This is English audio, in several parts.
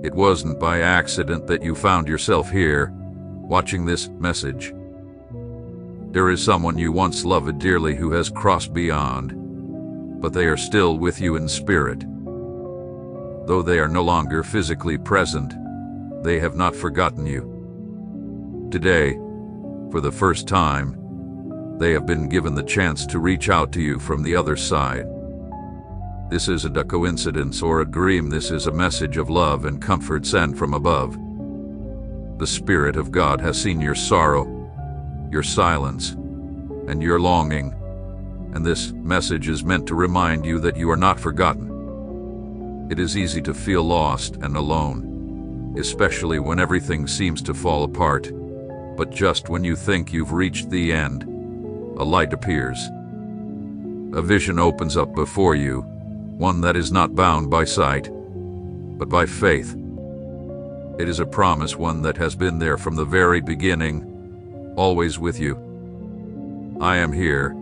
It wasn't by accident that you found yourself here, watching this message. There is someone you once loved dearly who has crossed beyond, but they are still with you in spirit. Though they are no longer physically present, they have not forgotten you. Today, for the first time, they have been given the chance to reach out to you from the other side. This isn't a coincidence or a dream. This is a message of love and comfort sent from above. The Spirit of God has seen your sorrow, your silence, and your longing, and this message is meant to remind you that you are not forgotten. It is easy to feel lost and alone, especially when everything seems to fall apart. But just when you think you've reached the end, a light appears. A vision opens up before you, one that is not bound by sight, but by faith. It is a promise, one that has been there from the very beginning, always with you. I am here,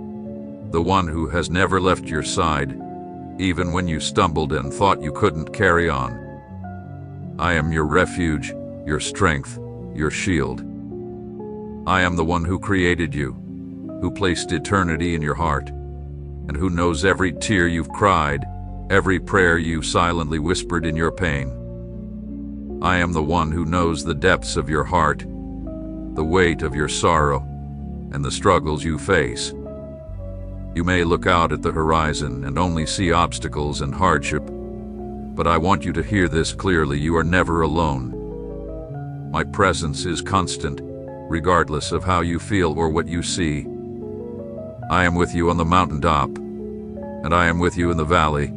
the one who has never left your side, even when you stumbled and thought you couldn't carry on. I am your refuge, your strength, your shield. I am the one who created you, who placed eternity in your heart, and who knows every tear you've cried, every prayer you silently whispered in your pain. I am the one who knows the depths of your heart, the weight of your sorrow, and the struggles you face. You may look out at the horizon and only see obstacles and hardship, but I want you to hear this clearly: you are never alone. My presence is constant, regardless of how you feel or what you see. I am with you on the mountaintop, and I am with you in the valley.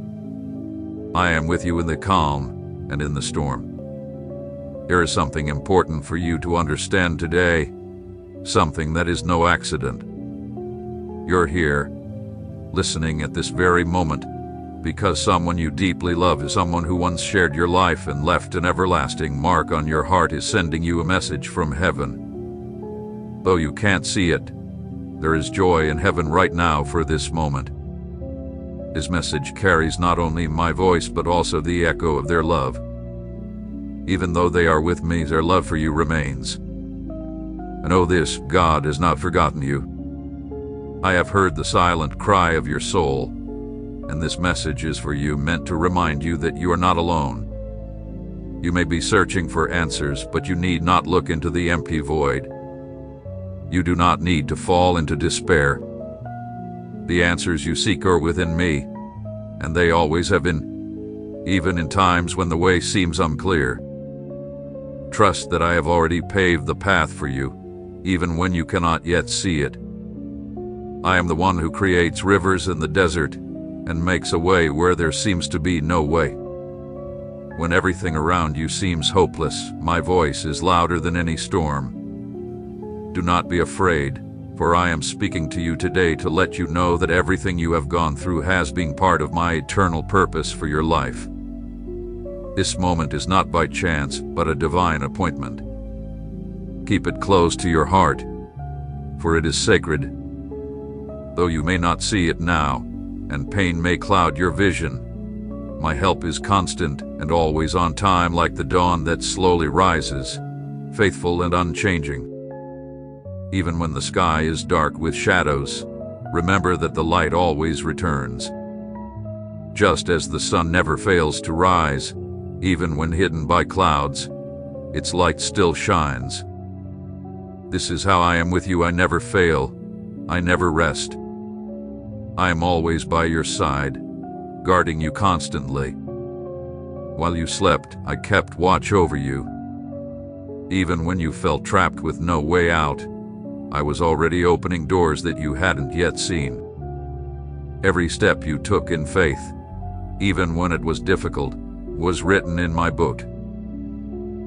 I am with you in the calm and in the storm. There is something important for you to understand today, something that is no accident. You're here, listening at this very moment, because someone you deeply love is someone who once shared your life and left an everlasting mark on your heart, is sending you a message from heaven. Though you can't see it, there is joy in heaven right now for this moment. His message carries not only my voice but also the echo of their love. Even though they are with me, their love for you remains. And know this: God has not forgotten you. I have heard the silent cry of your soul, and this message is for you, meant to remind you that you are not alone. You may be searching for answers, but you need not look into the empty void. You do not need to fall into despair. The answers you seek are within me, and they always have been, even in times when the way seems unclear. Trust that I have already paved the path for you, even when you cannot yet see it. I am the one who creates rivers in the desert and makes a way where there seems to be no way. When everything around you seems hopeless, my voice is louder than any storm. Do not be afraid, for I am speaking to you today to let you know that everything you have gone through has been part of my eternal purpose for your life. This moment is not by chance, but a divine appointment. Keep it close to your heart, for it is sacred. Though you may not see it now, and pain may cloud your vision, my help is constant and always on time, like the dawn that slowly rises, faithful and unchanging. Even when the sky is dark with shadows, remember that the light always returns. Just as the sun never fails to rise, even when hidden by clouds, its light still shines. This is how I am with you. I never fail. I never rest. I am always by your side, guarding you constantly. While you slept, I kept watch over you. Even when you felt trapped with no way out, I was already opening doors that you hadn't yet seen. Every step you took in faith, even when it was difficult, was written in my book.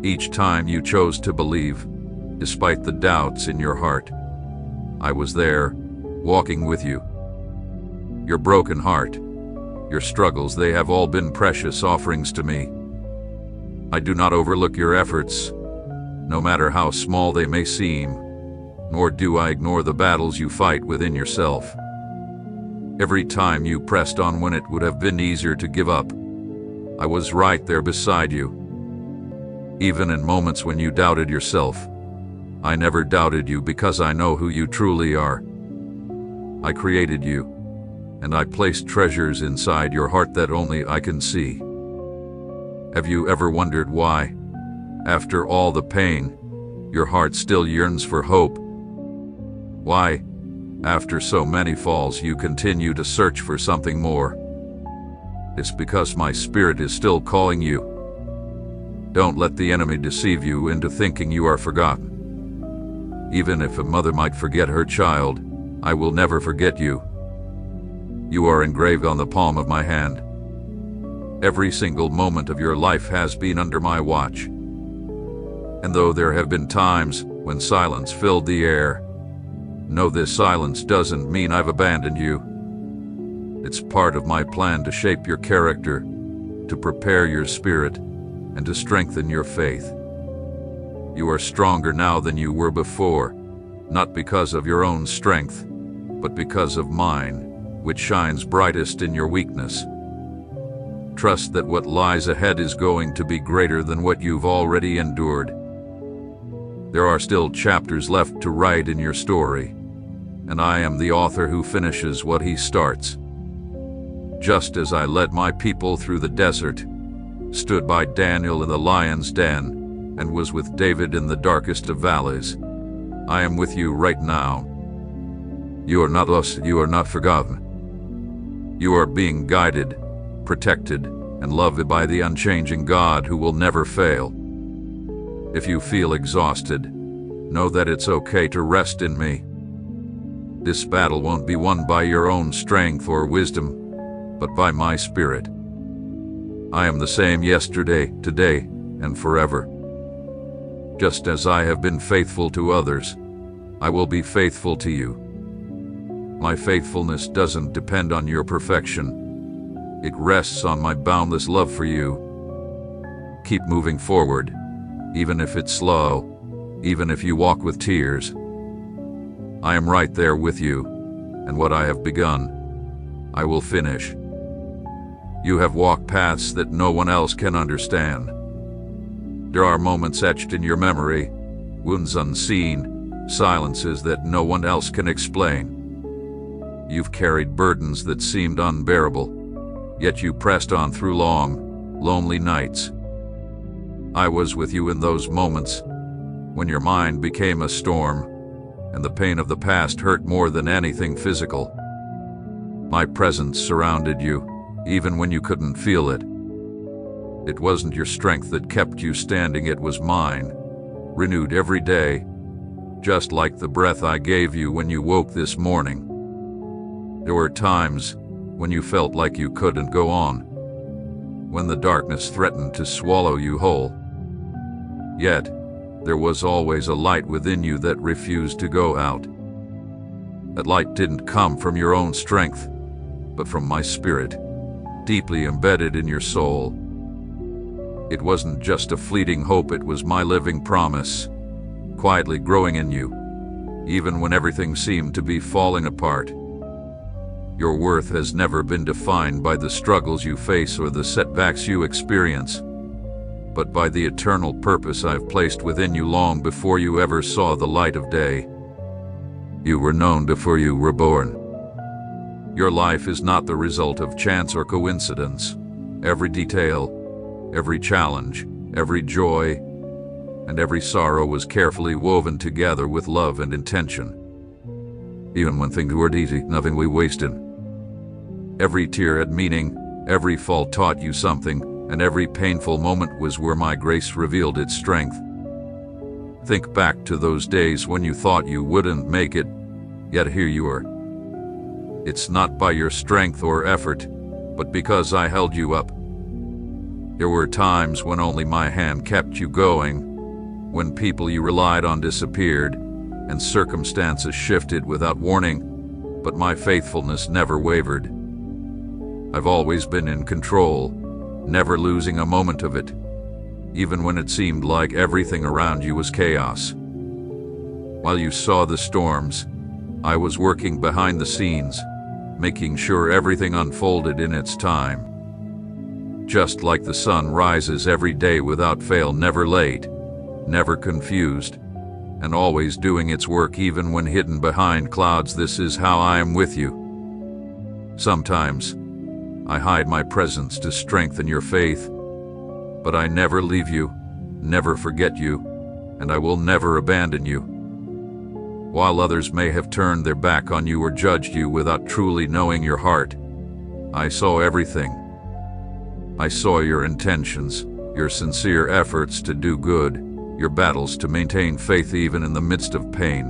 Each time you chose to believe, despite the doubts in your heart, I was there, walking with you. Your broken heart, your struggles, they have all been precious offerings to me. I do not overlook your efforts, no matter how small they may seem, nor do I ignore the battles you fight within yourself. Every time you pressed on when it would have been easier to give up, I was right there beside you. Even in moments when you doubted yourself, I never doubted you because I know who you truly are. I created you, and I placed treasures inside your heart that only I can see. Have you ever wondered why, after all the pain, your heart still yearns for hope? Why, after so many falls, you continue to search for something more? It's because my spirit is still calling you. Don't let the enemy deceive you into thinking you are forgotten. Even if a mother might forget her child, I will never forget you. You are engraved on the palm of my hand. Every single moment of your life has been under my watch. And though there have been times when silence filled the air, know this silence doesn't mean I've abandoned you. It's part of my plan to shape your character, to prepare your spirit, and to strengthen your faith. You are stronger now than you were before, not because of your own strength, but because of mine, which shines brightest in your weakness. Trust that what lies ahead is going to be greater than what you've already endured. There are still chapters left to write in your story, and I am the author who finishes what he starts. Just as I led my people through the desert, stood by Daniel in the lion's den, and was with David in the darkest of valleys, I am with you right now. You are not lost, you are not forgotten. You are being guided, protected, and loved by the unchanging God who will never fail. If you feel exhausted, know that it's okay to rest in me. This battle won't be won by your own strength or wisdom, but by my spirit. I am the same yesterday, today, and forever. Just as I have been faithful to others, I will be faithful to you. My faithfulness doesn't depend on your perfection. It rests on my boundless love for you. Keep moving forward, even if it's slow, even if you walk with tears. I am right there with you, and what I have begun, I will finish. You have walked paths that no one else can understand. There are moments etched in your memory, wounds unseen, silences that no one else can explain. You've carried burdens that seemed unbearable, yet you pressed on through long, lonely nights. I was with you in those moments, when your mind became a storm, and the pain of the past hurt more than anything physical. My presence surrounded you, even when you couldn't feel it. It wasn't your strength that kept you standing, it was mine, renewed every day, just like the breath I gave you when you woke this morning. There were times when you felt like you couldn't go on, when the darkness threatened to swallow you whole. Yet, there was always a light within you that refused to go out. That light didn't come from your own strength, but from my spirit, deeply embedded in your soul. It wasn't just a fleeting hope, it was my living promise, quietly growing in you, even when everything seemed to be falling apart. Your worth has never been defined by the struggles you face or the setbacks you experience, but by the eternal purpose I've placed within you long before you ever saw the light of day. You were known before you were born. Your life is not the result of chance or coincidence. Every detail, every challenge, every joy, and every sorrow was carefully woven together with love and intention. Even when things weren't easy, nothing we wasted. Every tear had meaning, every fall taught you something, and every painful moment was where my grace revealed its strength. Think back to those days when you thought you wouldn't make it, yet here you are. It's not by your strength or effort, but because I held you up. There were times when only my hand kept you going, when people you relied on disappeared, and circumstances shifted without warning, but my faithfulness never wavered. I've always been in control, never losing a moment of it, even when it seemed like everything around you was chaos. While you saw the storms, I was working behind the scenes, making sure everything unfolded in its time. Just like the sun rises every day without fail, never late, never confused, and always doing its work even when hidden behind clouds. This is how I am with you. Sometimes I hide my presence to strengthen your faith, but I never leave you, never forget you, and I will never abandon you. While others may have turned their back on you or judged you without truly knowing your heart, I saw everything. I saw your intentions, your sincere efforts to do good, your battles to maintain faith even in the midst of pain.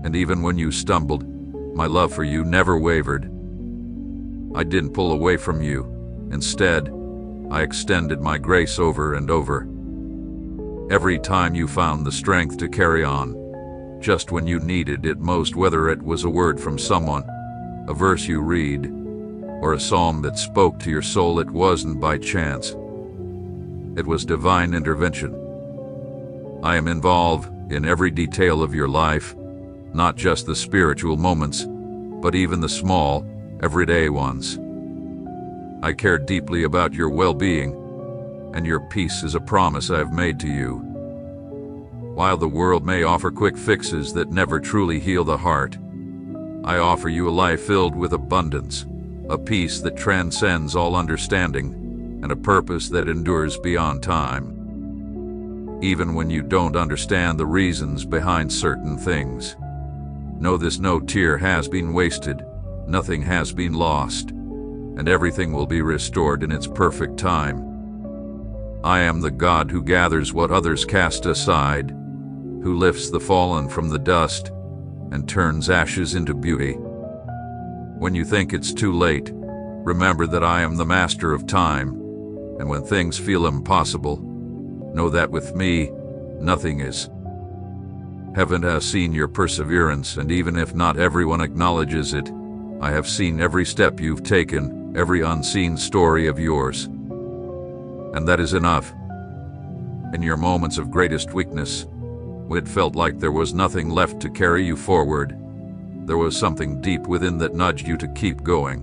And even when you stumbled, my love for you never wavered. I didn't pull away from you. Instead, I extended my grace over and over. Every time you found the strength to carry on, just when you needed it most, whether it was a word from someone, a verse you read, or a psalm that spoke to your soul, it wasn't by chance. It was divine intervention. I am involved in every detail of your life, not just the spiritual moments, but even the small, everyday ones. I care deeply about your well-being, and your peace is a promise I have made to you. While the world may offer quick fixes that never truly heal the heart, I offer you a life filled with abundance, a peace that transcends all understanding, and a purpose that endures beyond time. Even when you don't understand the reasons behind certain things, know this: no tear has been wasted, nothing has been lost, and everything will be restored in its perfect time. I am the God who gathers what others cast aside, who lifts the fallen from the dust and turns ashes into beauty. When you think it's too late, remember that I am the master of time, and when things feel impossible, know that with me, nothing is. Heaven has seen your perseverance, and even if not everyone acknowledges it, I have seen every step you've taken, every unseen story of yours. And that is enough. In your moments of greatest weakness, when it felt like there was nothing left to carry you forward, there was something deep within that nudged you to keep going.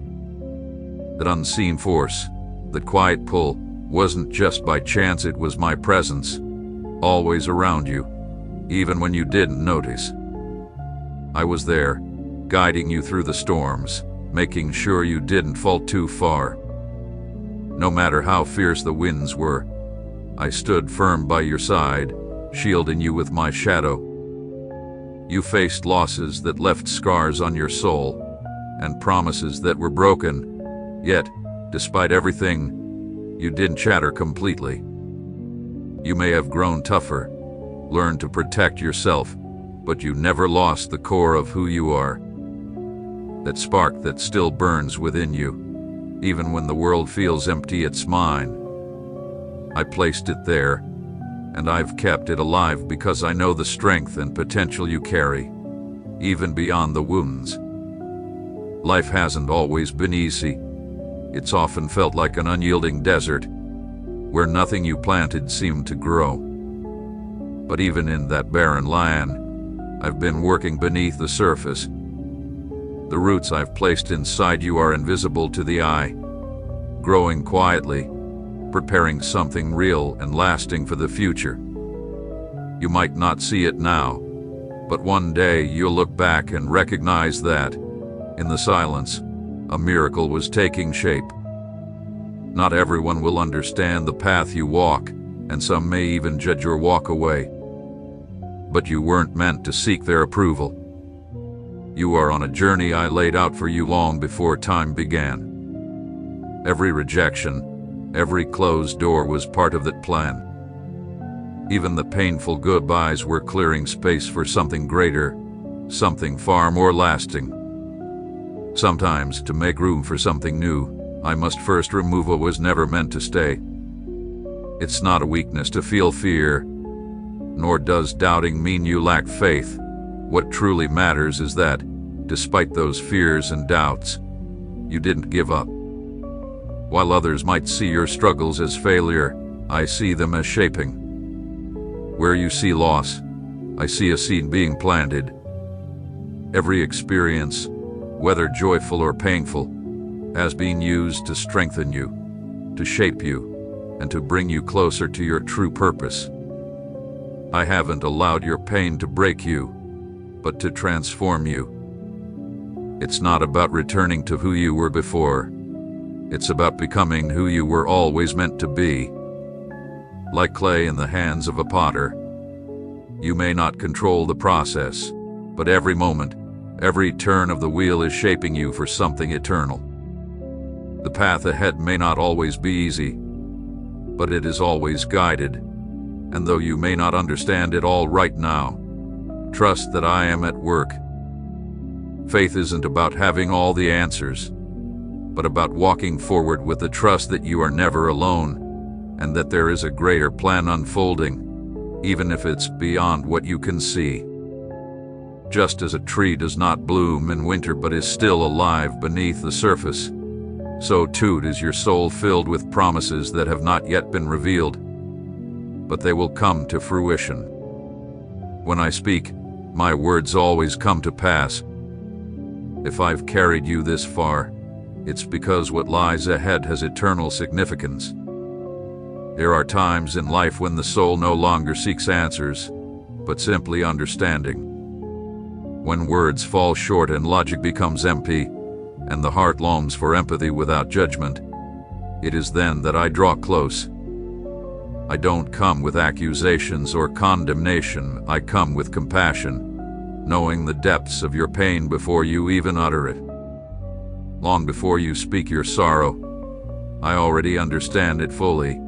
That unseen force, that quiet pull, wasn't just by chance, it was my presence, always around you, even when you didn't notice. I was there, guiding you through the storms, making sure you didn't fall too far. No matter how fierce the winds were, I stood firm by your side, shielding you with my shadow. You faced losses that left scars on your soul, and promises that were broken, yet, despite everything, you didn't shatter completely. You may have grown tougher, learned to protect yourself, but you never lost the core of who you are. That spark that still burns within you. Even when the world feels empty, it's mine. I placed it there, and I've kept it alive because I know the strength and potential you carry, even beyond the wounds. Life hasn't always been easy. It's often felt like an unyielding desert, where nothing you planted seemed to grow. But even in that barren land, I've been working beneath the surface. The roots I've placed inside you are invisible to the eye, growing quietly, preparing something real and lasting for the future. You might not see it now, but one day you'll look back and recognize that, in the silence, a miracle was taking shape. Not everyone will understand the path you walk, and some may even judge your walk away. But you weren't meant to seek their approval. You are on a journey I laid out for you long before time began. Every rejection, every closed door was part of that plan. Even the painful goodbyes were clearing space for something greater, something far more lasting. Sometimes, to make room for something new, I must first remove what was never meant to stay. It's not a weakness to feel fear, nor does doubting mean you lack faith. What truly matters is that, despite those fears and doubts, you didn't give up. While others might see your struggles as failure, I see them as shaping. Where you see loss, I see a seed being planted. Every experience, whether joyful or painful, has been used to strengthen you. to shape you, and to bring you closer to your true purpose. I haven't allowed your pain to break you, but to transform you. It's not about returning to who you were before. It's about becoming who you were always meant to be. Like clay in the hands of a potter, you may not control the process, but every moment, every turn of the wheel is shaping you for something eternal. The path ahead may not always be easy, but it is always guided. And though you may not understand it all right now, trust that I am at work. Faith isn't about having all the answers, but about walking forward with the trust that you are never alone, and that there is a greater plan unfolding, even if it's beyond what you can see. Just as a tree does not bloom in winter but is still alive beneath the surface, so too is your soul, filled with promises that have not yet been revealed, but they will come to fruition. When I speak, my words always come to pass. If I've carried you this far, it's because what lies ahead has eternal significance. There are times in life when the soul no longer seeks answers, but simply understanding. When words fall short and logic becomes empty, and the heart longs for empathy without judgment, it is then that I draw close. I don't come with accusations or condemnation. I come with compassion, knowing the depths of your pain before you even utter it. Long before you speak your sorrow, I already understand it fully.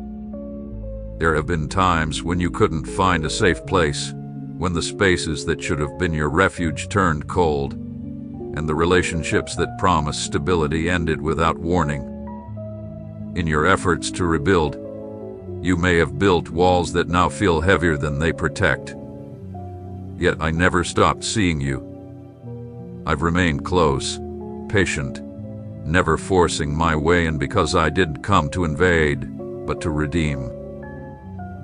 There have been times when you couldn't find a safe place, when the spaces that should have been your refuge turned cold, and the relationships that promised stability ended without warning. In your efforts to rebuild, you may have built walls that now feel heavier than they protect. Yet I never stopped seeing you. I've remained close, patient, never forcing my way in, because I didn't come to invade, but to redeem.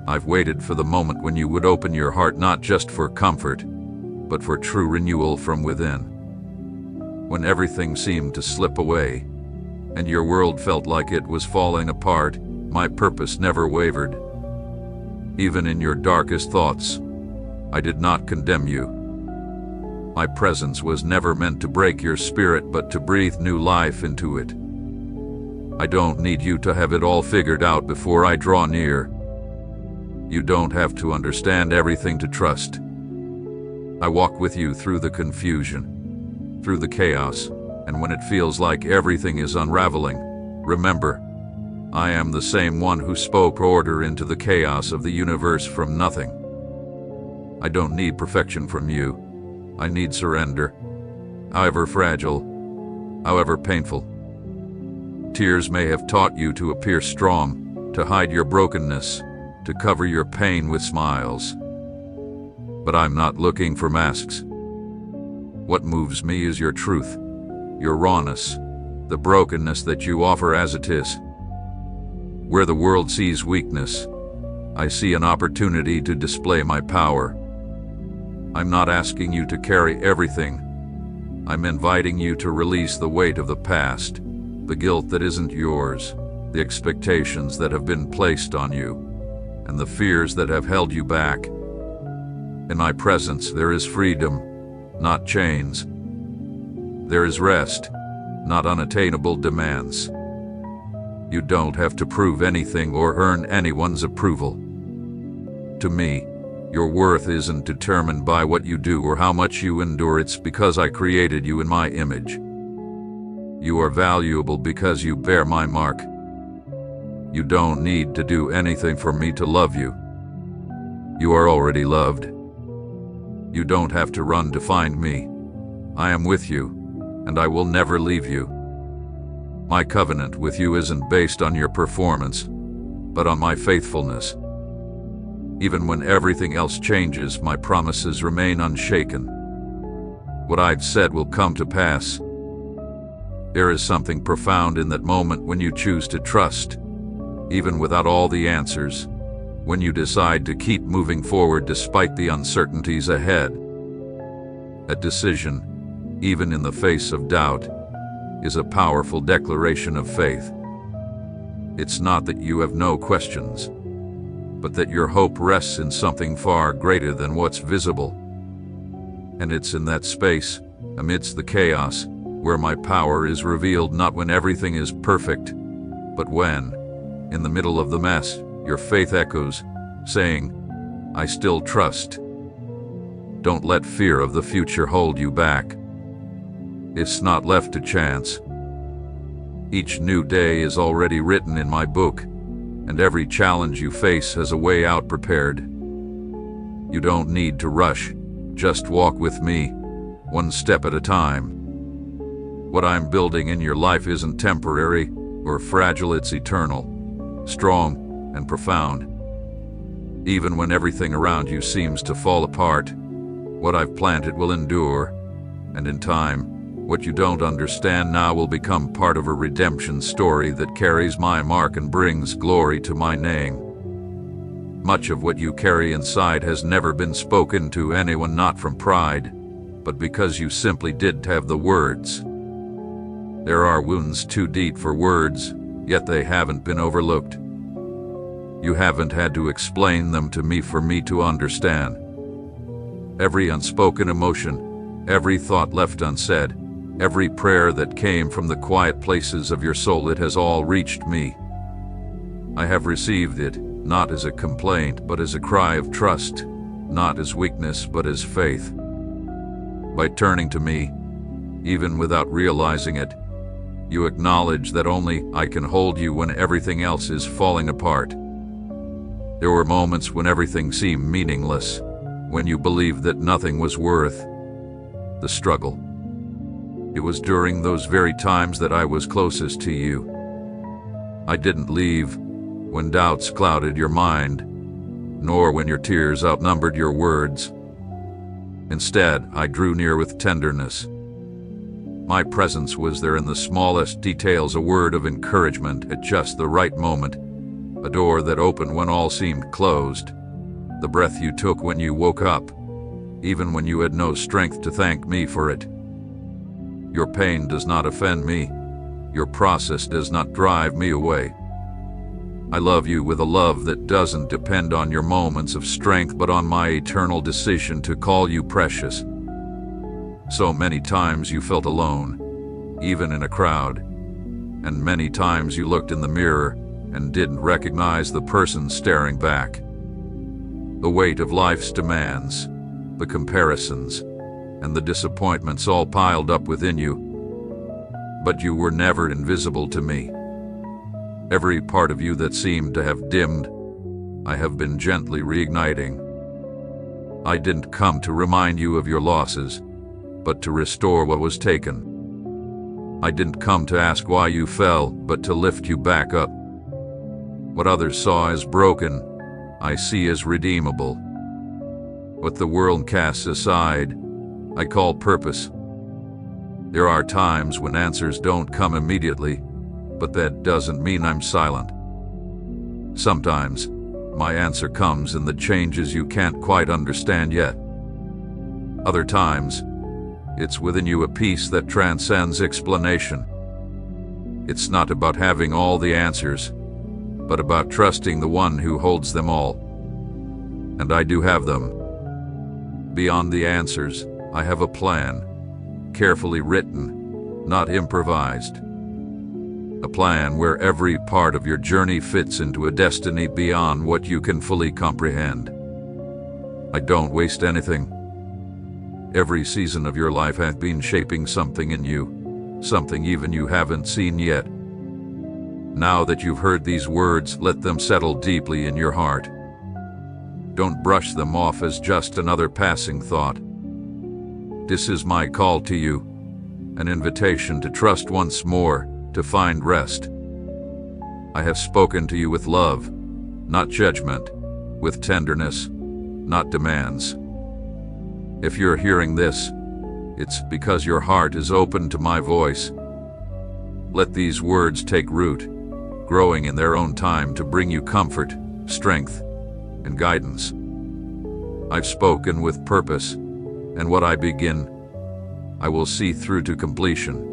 I've waited for the moment when you would open your heart, not just for comfort, but for true renewal from within. When everything seemed to slip away, and your world felt like it was falling apart, my purpose never wavered. Even in your darkest thoughts, I did not condemn you. My presence was never meant to break your spirit, but to breathe new life into it. I don't need you to have it all figured out before I draw near. You don't have to understand everything to trust. I walk with you through the confusion, through the chaos, and when it feels like everything is unraveling, remember, I am the same one who spoke order into the chaos of the universe from nothing. I don't need perfection from you. I need surrender, however fragile, however painful. Tears may have taught you to appear strong, to hide your brokenness, to cover your pain with smiles. But I'm not looking for masks. What moves me is your truth, your rawness, the brokenness that you offer as it is. Where the world sees weakness, I see an opportunity to display my power. I'm not asking you to carry everything. I'm inviting you to release the weight of the past, the guilt that isn't yours, the expectations that have been placed on you, and the fears that have held you back. In my presence there is freedom, not chains. There is rest, not unattainable demands. You don't have to prove anything or earn anyone's approval. To me, your worth isn't determined by what you do or how much you endure. It's because I created you in my image. You are valuable because you bear my mark. You don't need to do anything for me to love you. You are already loved. You don't have to run to find me. I am with you, and I will never leave you. My covenant with you isn't based on your performance, but on my faithfulness. Even when everything else changes, my promises remain unshaken. What I've said will come to pass. There is something profound in that moment when you choose to trust, even without all the answers, when you decide to keep moving forward despite the uncertainties ahead. A decision, even in the face of doubt, is a powerful declaration of faith. It's not that you have no questions, but that your hope rests in something far greater than what's visible. And it's in that space, amidst the chaos, where my power is revealed, not when everything is perfect, but when, in the middle of the mess, your faith echoes, saying, "I still trust." Don't let fear of the future hold you back. It's not left to chance. Each new day is already written in my book, and every challenge you face has a way out prepared. You don't need to rush, just walk with me, one step at a time. What I'm building in your life isn't temporary or fragile, it's eternal, strong and profound. Even when everything around you seems to fall apart, what I've planted will endure, and in time, what you don't understand now will become part of a redemption story that carries my mark and brings glory to my name. Much of what you carry inside has never been spoken to anyone, not from pride, but because you simply didn't have the words. There are wounds too deep for words, yet they haven't been overlooked. You haven't had to explain them to me for me to understand. Every unspoken emotion, every thought left unsaid, every prayer that came from the quiet places of your soul, it has all reached me. I have received it, not as a complaint, but as a cry of trust, not as weakness, but as faith. By turning to me, even without realizing it, you acknowledge that only I can hold you when everything else is falling apart. There were moments when everything seemed meaningless, when you believed that nothing was worth the struggle. It was during those very times that I was closest to you. I didn't leave when doubts clouded your mind, nor when your tears outnumbered your words. Instead, I drew near with tenderness. My presence was there in the smallest details, a word of encouragement at just the right moment, a door that opened when all seemed closed, the breath you took when you woke up, even when you had no strength to thank me for it. Your pain does not offend me. Your process does not drive me away. I love you with a love that doesn't depend on your moments of strength, but on my eternal decision to call you precious. So many times you felt alone, even in a crowd, and many times you looked in the mirror and didn't recognize the person staring back. The weight of life's demands, the comparisons, and the disappointments all piled up within you, but you were never invisible to me. Every part of you that seemed to have dimmed, I have been gently reigniting. I didn't come to remind you of your losses, but to restore what was taken. I didn't come to ask why you fell, but to lift you back up. What others saw as broken, I see as redeemable. What the world casts aside, I call purpose. There are times when answers don't come immediately, but that doesn't mean I'm silent. Sometimes, my answer comes in the changes you can't quite understand yet. Other times, it's within you, a peace that transcends explanation. It's not about having all the answers, but about trusting the one who holds them all. And I do have them. Beyond the answers, I have a plan, carefully written, not improvised. A plan where every part of your journey fits into a destiny beyond what you can fully comprehend. I don't waste anything. Every season of your life has been shaping something in you, something even you haven't seen yet. Now that you've heard these words, let them settle deeply in your heart. Don't brush them off as just another passing thought. This is my call to you, an invitation to trust once more, to find rest. I have spoken to you with love, not judgment, with tenderness, not demands. If you're hearing this, it's because your heart is open to my voice. Let these words take root, growing in their own time to bring you comfort, strength, and guidance. I've spoken with purpose, and what I begin, I will see through to completion.